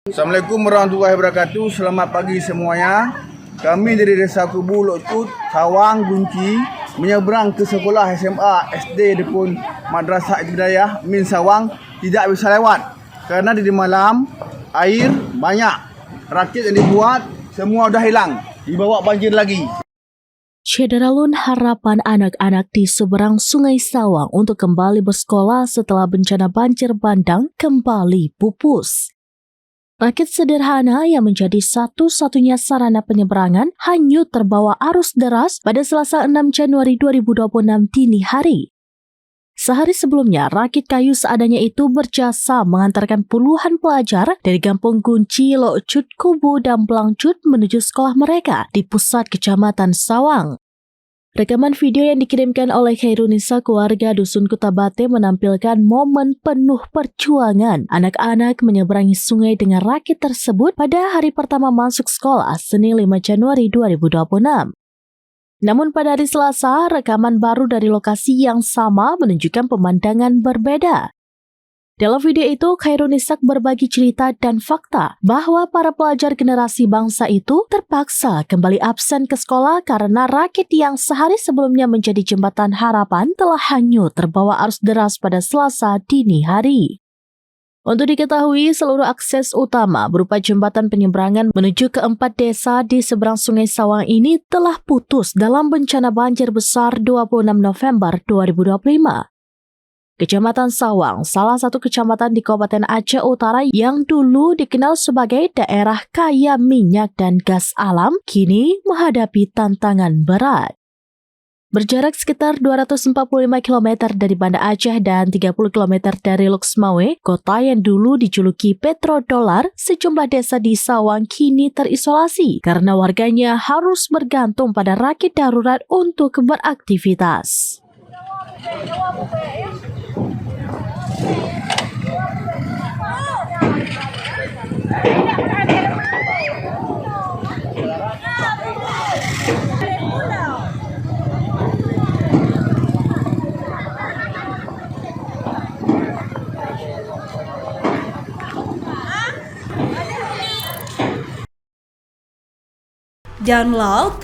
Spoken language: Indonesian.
Assalamualaikum warahmatullahi wabarakatuh. Selamat pagi semuanya. Kami dari Desa Kubu Lok Cut, Sawang, Gunci menyeberang ke sekolah SMA, SD ataupun Madrasah Ibtidaiyah Min Sawang tidak bisa lewat kerana di malam air banyak. Rakit yang dibuat semua dah hilang, dibawa banjir lagi. Cederalun harapan anak-anak di seberang Sungai Sawang untuk kembali bersekolah setelah bencana banjir bandang kembali pupus. Rakit sederhana yang menjadi satu-satunya sarana penyeberangan hanyut terbawa arus deras pada Selasa 6 Januari 2026 dini hari. Sehari sebelumnya, rakit kayu seadanya itu berjasa mengantarkan puluhan pelajar dari Kampung Gunci, Lok Cut, Kubu, dan Blangcut menuju sekolah mereka di pusat Kecamatan Sawang. Rekaman video yang dikirimkan oleh Khairunisa keluarga Dusun Kutabate menampilkan momen penuh perjuangan anak-anak menyeberangi sungai dengan rakit tersebut pada hari pertama masuk sekolah Senin 5 Januari 2026. Namun pada hari Selasa, rekaman baru dari lokasi yang sama menunjukkan pemandangan berbeda. Dalam video itu, Khairunisa berbagi cerita dan fakta bahwa para pelajar generasi bangsa itu terpaksa kembali absen ke sekolah karena rakit yang sehari sebelumnya menjadi jembatan harapan telah hanyut terbawa arus deras pada Selasa dini hari. Untuk diketahui, seluruh akses utama berupa jembatan penyeberangan menuju ke 4 desa di seberang Sungai Sawang ini telah putus dalam bencana banjir besar 26 November 2025. Kecamatan Sawang, salah satu kecamatan di Kabupaten Aceh Utara yang dulu dikenal sebagai daerah kaya minyak dan gas alam, kini menghadapi tantangan berat. Berjarak sekitar 245 km dari Banda Aceh dan 30 km dari Luxmawe, kota yang dulu dijuluki Petrodolar, sejumlah desa di Sawang kini terisolasi karena warganya harus bergantung pada rakit darurat untuk beraktivitas. Download